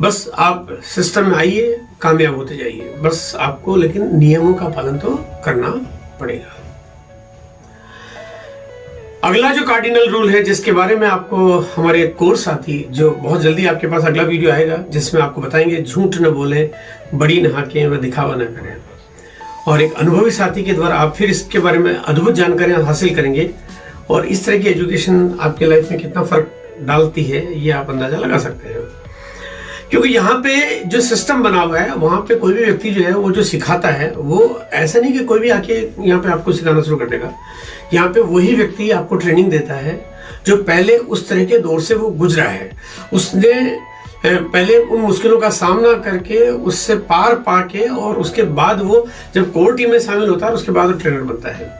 बस आप सिस्टम में आइए, कामयाब होते जाइए, बस आपको लेकिन नियमों का पालन तो करना पड़ेगा। अगला जो कार्डिनल रूल है जिसके बारे में आपको हमारे कोर्स साथी, जो बहुत जल्दी आपके पास अगला वीडियो आएगा जिसमें आपको बताएंगे झूठ न बोले, बड़ी न हाकें व दिखावा न करें, और एक अनुभवी साथी के द्वारा आप फिर इसके बारे में अद्भुत जानकारियां हासिल करेंगे, और इस तरह की एजुकेशन आपके लाइफ में कितना फर्क डालती है ये आप अंदाजा लगा सकते हैं। क्योंकि यहाँ पे जो सिस्टम बना हुआ है वहां पे कोई भी व्यक्ति जो है वो जो सिखाता है वो ऐसा नहीं कि कोई भी आके यहाँ पे आपको सिखाना शुरू कर देगा। यहाँ पे वही व्यक्ति आपको ट्रेनिंग देता है जो पहले उस तरह के दौर से वो गुजरा है, उसने पहले उन मुश्किलों का सामना करके उससे पार पाके, और उसके बाद वो जब कोर टीम में शामिल होता है उसके बाद वो ट्रेनर बनता है।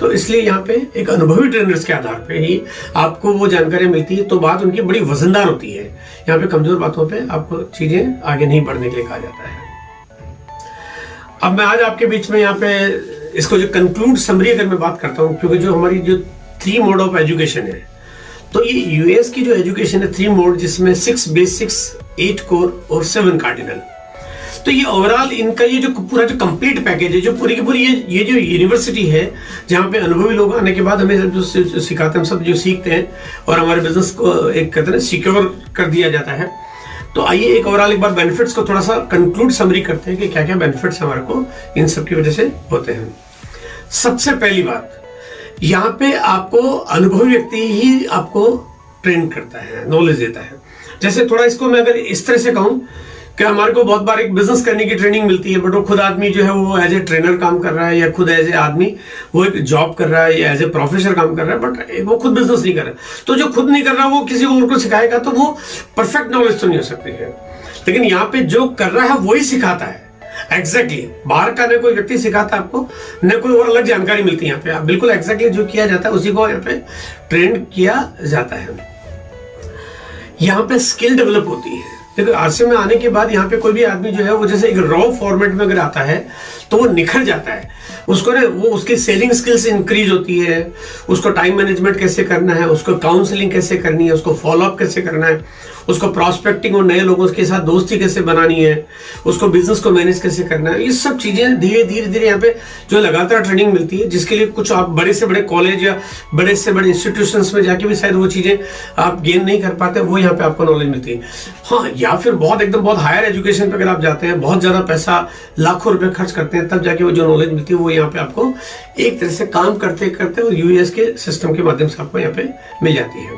तो इसलिए यहाँ पे एक अनुभवी ट्रेनर्स के आधार पे ही आपको वो जानकारी मिलती है, तो बात उनकी बड़ी वजनदार होती है। यहाँ पे कमजोर बातों पे आपको चीजें आगे नहीं बढ़ने के लिए कहा जाता है। अब मैं आज आपके बीच में यहाँ पे इसको जो कंक्लूड समरी अगर मैं बात करता हूँ, क्योंकि जो हमारी जो 3 मोड ऑफ एजुकेशन है, तो ये यूएस की जो एजुकेशन है 3 मोड, जिसमें 6 बेसिक्स, 8 कोर और 7 कार्डिनल, तो ये ओवरऑल इनका ये जो पूरा जो कंप्लीट पैकेज है, जो पूरी की पूरी ये जो यूनिवर्सिटी है जहाँ पे अनुभवी लोग आने के बाद हमें जो सिखाते हैं, हम सब जो सीखते हैं और हमारे बिजनेस को एक कहते हैं सिक्योर कर दिया जाता है। तो आइए एक ओवरऑल एक बार बेनिफिट्स को थोड़ा सा कंक्लूड समरी करते हैं कि क्या क्या बेनिफिट्स हमारे को इन सब की वजह से होते हैं। सबसे पहली बात, यहाँ पे आपको अनुभवी व्यक्ति ही आपको ट्रेन करता है, नॉलेज देता है। जैसे थोड़ा इसको मैं अगर इस तरह से कहूँ कि हमारे को बहुत बार एक बिजनेस करने की ट्रेनिंग मिलती है, बट वो खुद आदमी जो है वो एज ए ट्रेनर काम कर रहा है, या खुद एज ए आदमी वो एक जॉब कर रहा है, या एज ए प्रोफेसर काम कर रहा है, बट वो खुद बिजनेस नहीं कर रहा। तो जो खुद नहीं कर रहा वो किसी और को सिखाएगा तो वो परफेक्ट नॉलेज तो नहीं हो सकती है। लेकिन यहाँ पे जो कर रहा है वही सिखाता है एग्जैक्टली। बाहर का न कोई व्यक्ति सिखाता है आपको, न कोई और अलग जानकारी मिलती है। यहाँ पे बिल्कुल एग्जैक्टली जो किया जाता है उसी को यहाँ पे ट्रेन किया जाता है। यहाँ पे स्किल डेवलप होती है। देखो आरसीएम में आने के बाद यहाँ पे कोई भी आदमी जो है वो जैसे एक रॉ फॉर्मेट में अगर आता है तो वो निखर जाता है, उसको ना वो उसकी सेलिंग स्किल्स इंक्रीज होती है, उसको टाइम मैनेजमेंट कैसे करना है, उसको काउंसलिंग कैसे करनी है, उसको फॉलोअप कैसे करना है, उसको प्रॉस्पेक्टिंग और नए लोगों के साथ दोस्ती कैसे बनानी है, उसको बिजनेस को मैनेज कैसे करना है, ये सब चीजें धीरे धीरे यहाँ पे जो लगातार ट्रेनिंग मिलती है, जिसके लिए कुछ आप बड़े से बड़े कॉलेज या बड़े से बड़े इंस्टीट्यूशंस में जाके भी शायद वो चीजें आप गेन नहीं कर पाते, वो यहाँ पे आपको नॉलेज मिलती है। हाँ, या फिर बहुत हायर एजुकेशन पे अगर आप जाते हैं, बहुत ज्यादा पैसा लाखों रुपए खर्च करते हैं, तब जाके वो जो नॉलेज मिलती है वो यहाँ पे आपको एक तरह से काम करते करते और यूएस के सिस्टम के माध्यम से आपको यहाँ पे मिल जाती है।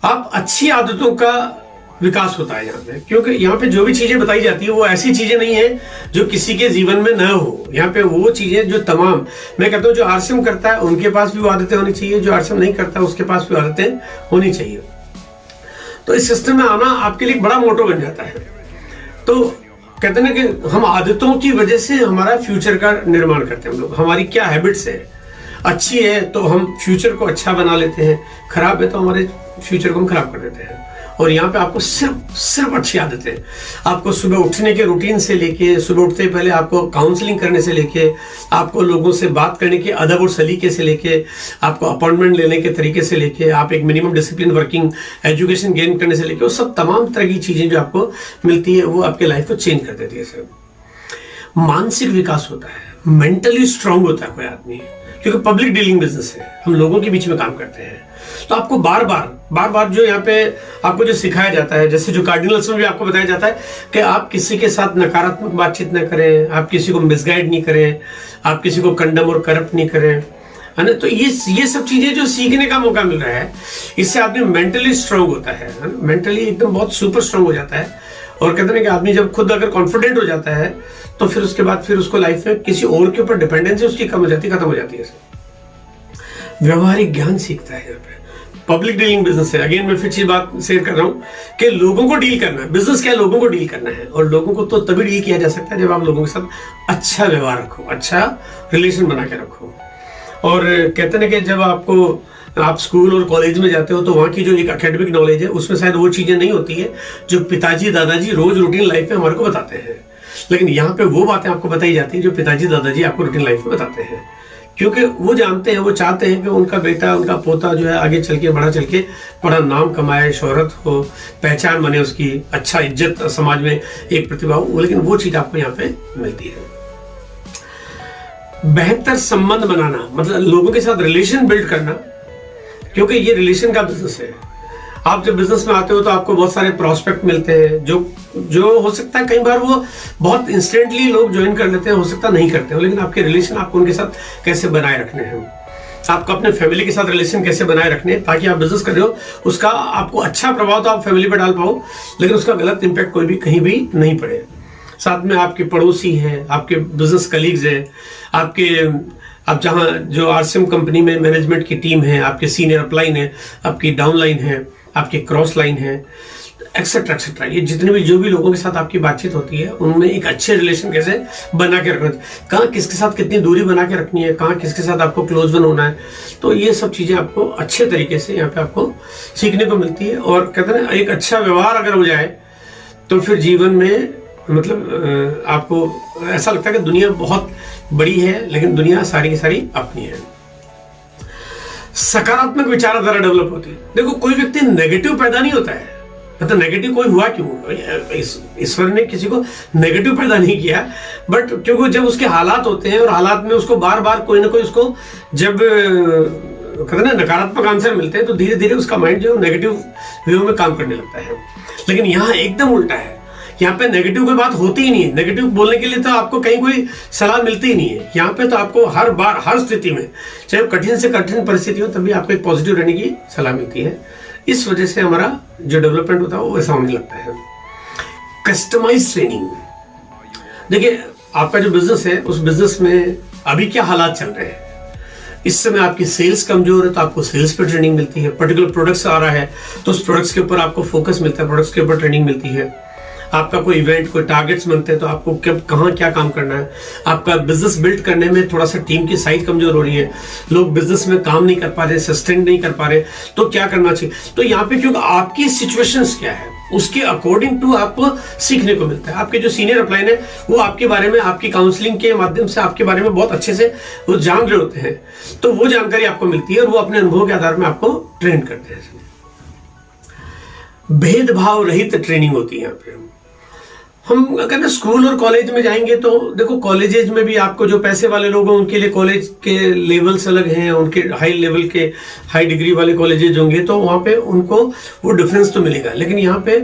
आप अच्छी आदतों का विकास होता है यहाँ पे, क्योंकि यहाँ पे जो भी चीजें बताई जाती है वो ऐसी चीजें नहीं है जो किसी के जीवन में न हो। यहाँ पे वो चीजें जो तमाम, मैं कहता हूँ जो आरसीएम करता है उनके पास भी वो आदतें होनी चाहिए, जो आरसीएम नहीं करता उसके पास भी आदतें होनी चाहिए। तो इस सिस्टम में आना आपके लिए बड़ा मोटो बन जाता है। तो कहते हैं कि हम आदतों की वजह से हमारा फ्यूचर का निर्माण करते हैं हम लोग। हमारी क्या हैबिट्स है, अच्छी है तो हम फ्यूचर को अच्छा बना लेते हैं, खराब है तो हमारे फ्यूचर को हम खराब कर देते हैं। और यहाँ पे आपको सिर्फ अच्छी आदतें, आपको सुबह उठने के रूटीन से लेके, सुबह उठते पहले आपको काउंसलिंग करने से लेके, आपको लोगों से बात करने के अदब और सलीके से लेके, आपको अपॉइंटमेंट लेने के तरीके से लेके, आप एक minimum discipline working education gain करने से लेके, वो सब तमाम तरह की चीजें जो आपको मिलती है वो आपके लाइफ को चेंज कर देती है सर। मानसिक विकास होता है, मेंटली स्ट्रांग होता है कोई आदमी, क्योंकि पब्लिक डीलिंग बिजनेस है, हम लोगों के बीच में काम करते हैं। तो आपको बार बार जो यहाँ पे आपको जो सिखाया जाता है, जैसे जो कार्डिनल्स में भी आपको बताया जाता है कि आप किसी के साथ नकारात्मक बातचीत न करें, आप किसी को मिसगाइड नहीं करें, आप किसी को कंडम और करप्ट नहीं करें, है ना। तो ये सब चीजें जो सीखने का मौका मिल रहा है, इससे आदमी मेंटली स्ट्रांग होता है, मेंटली एकदम बहुत सुपर स्ट्रांग हो जाता है। और कहते हैं कि आदमी जब खुद अगर कॉन्फिडेंट हो जाता है तो फिर उसके बाद फिर उसको लाइफ में किसी और के ऊपर डिपेंडेंसी उसकी कम हो जाती है, खत्म हो जाती है। व्यवहारिक ज्ञान सीखता है यहाँ पे। पब्लिक डीलिंग बिजनेस है, अगेन मैं फिर चीज बात शेयर कर रहा हूँ कि लोगों को डील करना है, बिजनेस क्या है, लोगों को डील करना है। और लोगों को तो तभी डील किया जा सकता है जब आप लोगों के साथ अच्छा व्यवहार रखो, अच्छा रिलेशन बना के रखो। और कहते हैं कि जब आप स्कूल और कॉलेज में जाते हो तो वहाँ की जो एक एकेडमिक नॉलेज है उसमें शायद वो चीजें नहीं होती है जो पिताजी दादाजी रोज रूटीन लाइफ में हमारे को बताते हैं, लेकिन यहाँ पे वो बातें आपको बताई जाती है जो पिताजी दादाजी आपको रूटीन लाइफ में बताते हैं, क्योंकि वो जानते हैं, वो चाहते हैं कि उनका बेटा, उनका पोता जो है आगे चल के बड़ा नाम कमाए, शोहरत हो, पहचान बने उसकी, अच्छा इज्जत समाज में एक प्रतिभा हो। लेकिन वो चीज आपको यहाँ पे मिलती है। बेहतर संबंध बनाना, मतलब लोगों के साथ रिलेशन बिल्ड करना, क्योंकि ये रिलेशन का बिजनेस है। आप जब बिजनेस में आते हो तो आपको बहुत सारे प्रोस्पेक्ट मिलते हैं जो हो सकता है कई बार वो बहुत इंस्टेंटली लोग ज्वाइन कर लेते हैं, हो सकता नहीं करते हो, लेकिन आपके रिलेशन आपको उनके साथ कैसे बनाए रखने हैं, आपको अपने फैमिली के साथ रिलेशन कैसे बनाए रखने हैं ताकि आप बिजनेस कर रहे हो उसका आपको अच्छा प्रभाव तो आप फैमिली पर डाल पाओ, लेकिन उसका गलत इंपैक्ट कोई भी कहीं भी नहीं पड़े। साथ में आपके पड़ोसी हैं, आपके बिजनेस कलीग्स हैं, आप जहाँ जो आरसीएम कंपनी में मैनेजमेंट की टीम है, आपके सीनियर अपलाइन है, आपकी डाउन लाइन है, आपकी क्रॉस लाइन है, एक्सेट्रा एक्सेट्रा, ये जितने भी जो भी लोगों के साथ आपकी बातचीत होती है उनमें एक अच्छे रिलेशन कैसे बना के रखना, कहाँ किसके साथ कितनी दूरी बना के रखनी है, कहाँ किसके साथ आपको क्लोज वन होना है। तो ये सब चीजें आपको अच्छे तरीके से यहाँ पे आपको सीखने को मिलती है। और कहते हैं एक अच्छा व्यवहार अगर हो जाए तो फिर जीवन में मतलब आपको ऐसा लगता है कि दुनिया बहुत बड़ी है, लेकिन दुनिया सारी की सारी अपनी है। सकारात्मक विचारधारा डेवलप होती है। देखो कोई व्यक्ति नेगेटिव पैदा नहीं होता है, मतलब नेगेटिव कोई हुआ क्यों, ईश्वर ने किसी को नेगेटिव पैदा नहीं किया, बट क्योंकि जब उसके हालात होते हैं और हालात में उसको बार बार कोई ना कोई उसको जब कहते हैं नकारात्मक आंसर मिलते हैं तो धीरे धीरे उसका माइंड जो नेगेटिव व्यू में काम करने लगता है। लेकिन यहाँ एकदम उल्टा है, यहाँ पे नेगेटिव कोई बात होती ही नहीं है। नेगेटिव बोलने के लिए तो आपको कहीं कोई सलाह मिलती ही नहीं है। यहाँ पे तो आपको हर बार हर स्थिति में, चाहे कठिन से कठिन परिस्थिति हो, तभी आपको एक पॉजिटिव रहने की सलाह मिलती है। इस वजह से हमारा जो डेवलपमेंट होता है वो वैसा होने लगता है। कस्टमाइज ट्रेनिंग, देखिए आपका जो बिजनेस है उस बिजनेस में अभी क्या हालात चल रहे हैं, इस समय आपकी सेल्स कमजोर है तो आपको सेल्स पे ट्रेनिंग मिलती है। पर्टिकुलर प्रोडक्ट्स आ रहा है तो उस प्रोडक्ट्स के ऊपर आपको फोकस मिलता है, प्रोडक्ट्स के ऊपर ट्रेनिंग मिलती है। आपका कोई इवेंट, कोई टारगेट्स बनते हैं तो आपको कब कहाँ क्या काम करना है। आपका बिजनेस बिल्ड करने में थोड़ा सा टीम की साइज कमजोर हो रही है, लोग बिजनेस में काम नहीं कर पा रहे, सस्टेन नहीं कर पा रहे, तो क्या करना चाहिए। तो यहाँ पे क्योंकि आपकी सिचुएशंस क्या है उसके अकॉर्डिंग टू आपको सीखने को मिलता है। आपके जो सीनियर अपलाइन है वो आपके बारे में, आपकी काउंसलिंग के माध्यम से आपके बारे में बहुत अच्छे से वो जान रहे होते हैं, तो वो जानकारी आपको मिलती है और वो अपने अनुभव के आधार में आपको ट्रेन करते हैं। भेदभाव रहित ट्रेनिंग होती है यहाँ पे। हम अगर स्कूल और कॉलेज में जाएंगे तो देखो कॉलेजेज में भी आपको जो पैसे वाले लोग हैं उनके लिए कॉलेज के लेवल्स अलग हैं, उनके हाई लेवल के हाई डिग्री वाले कॉलेजेज होंगे तो वहाँ पे उनको वो डिफरेंस तो मिलेगा। लेकिन यहाँ पे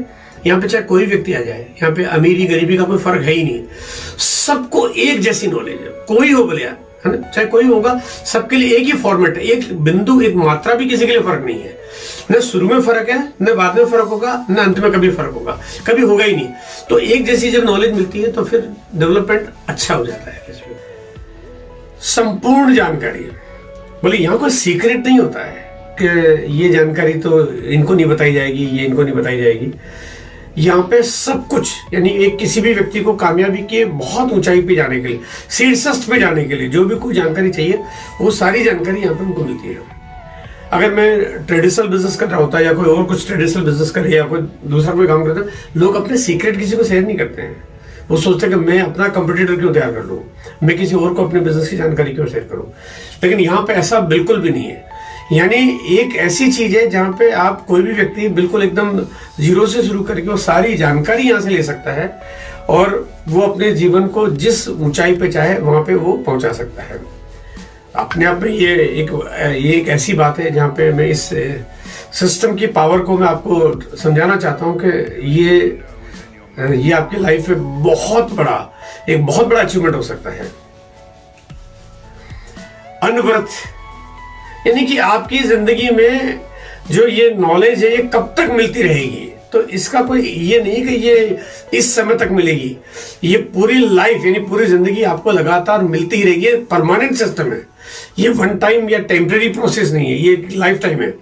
चाहे कोई व्यक्ति आ जाए, यहाँ पे अमीरी गरीबी का कोई फर्क है ही नहीं, सबको एक जैसी नॉलेज है, कोई हो बोले है ना, चाहे कोई होगा, सबके लिए एक ही फॉर्मेट है, एक बिंदु एक मात्रा भी किसी के लिए फर्क नहीं है। न शुरू में फर्क है, न बाद में फर्क होगा, न अंत में कभी फर्क होगा, कभी होगा ही नहीं। तो एक जैसी जब नॉलेज मिलती है तो फिर डेवलपमेंट अच्छा हो जाता है। संपूर्ण जानकारी, बोले यहाँ कोई सीक्रेट नहीं होता है कि ये जानकारी तो इनको नहीं बताई जाएगी, ये इनको नहीं बताई जाएगी। यहाँ पे सब कुछ, यानी एक किसी भी व्यक्ति को कामयाबी के बहुत ऊंचाई पे जाने के लिए, शीर्षस्थ पे जाने के लिए जो भी कोई जानकारी चाहिए वो सारी जानकारी यहाँ पे उनको मिलती है। अगर मैं ट्रेडिशनल बिजनेस कर रहा होता या कोई और कुछ ट्रेडिशनल बिजनेस करे या कोई दूसरा कोई काम करता, लोग अपने सीक्रेट किसी को शेयर नहीं करते हैं। वो सोचते हैं कि मैं अपना कंपटीटर क्यों तैयार कर लूँ, मैं किसी और को अपने बिजनेस की जानकारी क्यों शेयर करूँ। लेकिन यहाँ पे ऐसा बिल्कुल भी नहीं है। यानी एक ऐसी चीज है जहाँ पे आप कोई भी व्यक्ति बिल्कुल एकदम जीरो से शुरू करके वो सारी जानकारी यहाँ से ले सकता है और वो अपने जीवन को जिस ऊंचाई पे चाहे वहां पे वो पहुंचा सकता है। अपने आप में ये एक ऐसी बात है जहाँ पे मैं इस सिस्टम की पावर को मैं आपको समझाना चाहता हूँ कि ये आपकी लाइफ में बहुत बड़ा अचीवमेंट हो सकता है। अनवरत, यानी कि आपकी जिंदगी में जो ये नॉलेज है ये कब तक मिलती रहेगी, तो इसका कोई ये नहीं कि ये इस समय तक मिलेगी। ये पूरी लाइफ यानी पूरी जिंदगी आपको लगातार मिलती ही रहेगी। परमानेंट सिस्टम है, ये वन टाइम या टेम्परेरी प्रोसेस नहीं है, ये लाइफ टाइम है।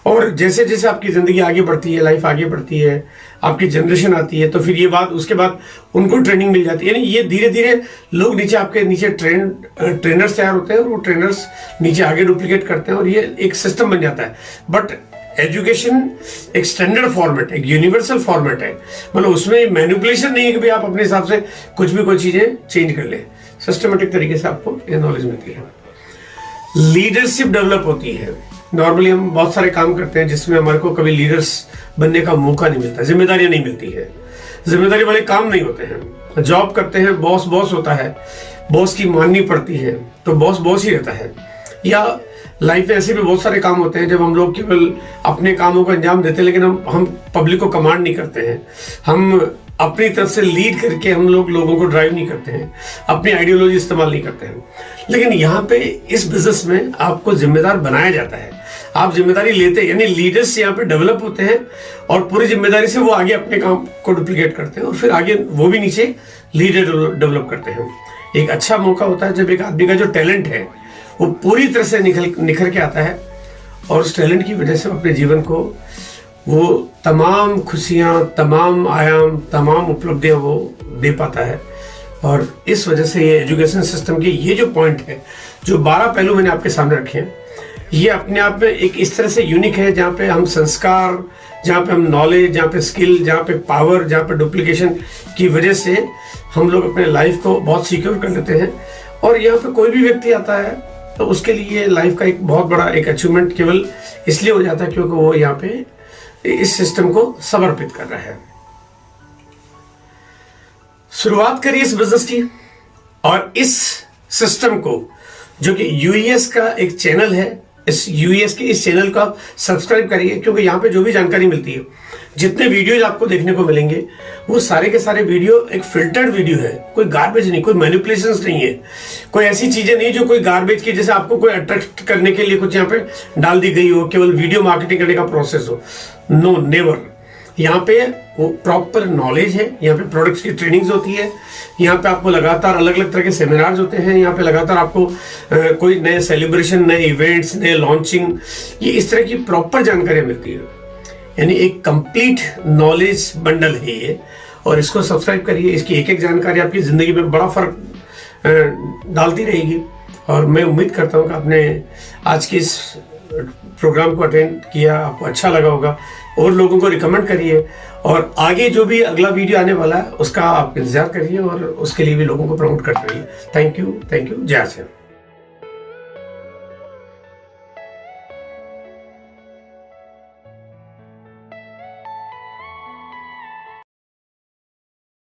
और जैसे जैसे आपकी जिंदगी आगे बढ़ती है, लाइफ आगे बढ़ती है, आपकी जनरेशन आती है, तो फिर ये बात उसके बाद उनको ट्रेनिंग मिल जाती है। यानी ये धीरे धीरे लोग नीचे आपके नीचे ट्रेनर्स तैयार होते हैं और वो ट्रेनर्स नीचे आगे डुप्लीकेट करते हैं और ये एक सिस्टम बन जाता है। बट एजुकेशन एक स्टैंडर्ड फॉर्मेट, एक यूनिवर्सल फॉर्मेट है। मतलब उसमें मैनिपुलेशन नहीं है कि भाई आप अपने हिसाब से कुछ भी कोई चीजें चेंज कर ले। सिस्टमेटिक तरीके से आपको ये नॉलेज मिलती है। लीडरशिप डेवलप होती है। नॉर्मली हम बहुत सारे काम करते हैं जिसमें हमारे को कभी लीडर्स बनने का मौका नहीं मिलता, जिम्मेदारियां नहीं मिलती है, जिम्मेदारी वाले काम नहीं होते हैं। जॉब करते हैं, बॉस होता है, बॉस की माननी पड़ती है, तो बॉस ही रहता है। या लाइफ में ऐसे भी बहुत सारे काम होते हैं जब हम लोग केवल अपने कामों को अंजाम देते हैं, लेकिन हम पब्लिक को कमांड नहीं करते हैं, हम अपनी तरफ से लीड करके हम लोगों को ड्राइव नहीं करते हैं, अपनी आइडियोलॉजी इस्तेमाल नहीं करते हैं। लेकिन यहाँ पे इस बिजनेस में आपको जिम्मेदार बनाया जाता है, आप जिम्मेदारी लेते हैं, यानी लीडर्स यहाँ पे डेवलप होते हैं और पूरी जिम्मेदारी से वो आगे अपने काम को डुप्लीकेट करते हैं और फिर आगे वो भी नीचे लीडर डेवलप करते हैं। एक अच्छा मौका होता है जब एक आदमी का जो टैलेंट है वो पूरी तरह से निखर के आता है और उस टैलेंट की वजह से अपने जीवन को वो तमाम खुशियां, तमाम आयाम, तमाम उपलब्धियां वो दे पाता है। और इस वजह से ये एजुकेशन सिस्टम के ये जो पॉइंट है, जो 12 पहलू मैंने आपके सामने रखे हैं, ये अपने आप में एक इस तरह से यूनिक है जहाँ पे हम संस्कार, जहाँ पे हम नॉलेज, जहाँ पे स्किल, जहाँ पे पावर, जहाँ पे डुप्लीकेशन की वजह से हम लोग अपने लाइफ को बहुत सिक्योर कर लेते हैं। और यहाँ पे कोई भी व्यक्ति आता है तो उसके लिए लाइफ का एक बहुत बड़ा एक अचीवमेंट केवल इसलिए हो जाता है क्योंकि वो यहाँ पे इस सिस्टम को समर्पित कर रहा है। शुरुआत करिए इस बिजनेस की और इस सिस्टम को, जो कि यूएस का एक चैनल है, इस यूएस के इस चैनल को आप सब्सक्राइब करिए, क्योंकि यहाँ पे जो भी जानकारी मिलती है, जितने वीडियोज आपको देखने को मिलेंगे वो सारे के सारे वीडियो एक फिल्टर्ड वीडियो है, कोई गार्बेज नहीं, कोई मैनिपुलेशंस नहीं है, कोई ऐसी चीजें नहीं जो कोई गार्बेज की जैसे आपको कोई अट्रैक्ट करने के लिए कुछ यहाँ पे डाल दी गई हो, केवल वीडियो मार्केटिंग करने का प्रोसेस हो। No, never. यहाँ पे वो प्रॉपर नॉलेज है, यहाँ पे प्रोडक्ट्स की ट्रेनिंग्स होती है, यहाँ पे आपको लगातार अलग अलग तरह के सेमिनार्स होते हैं, यहाँ पे लगातार आपको कोई नए सेलिब्रेशन, नए इवेंट्स, नए लॉन्चिंग, ये इस तरह की प्रॉपर जानकारियां मिलती है। यानी एक कंप्लीट नॉलेज बंडल है ये, और इसको सब्सक्राइब करिए। इसकी एक एक जानकारी आपकी जिंदगी में बड़ा फर्क डालती रहेगी। और मैं उम्मीद करता हूँ कि आपने आज के इस प्रोग्राम को अटेंड किया, आपको अच्छा लगा होगा, और लोगों को रिकमेंड करिए। और आगे जो भी अगला वीडियो आने वाला है उसका आप इंतजार करिए और उसके लिए भी लोगों को प्रमोट करते रहिए। थैंक यू, जय श्री राम।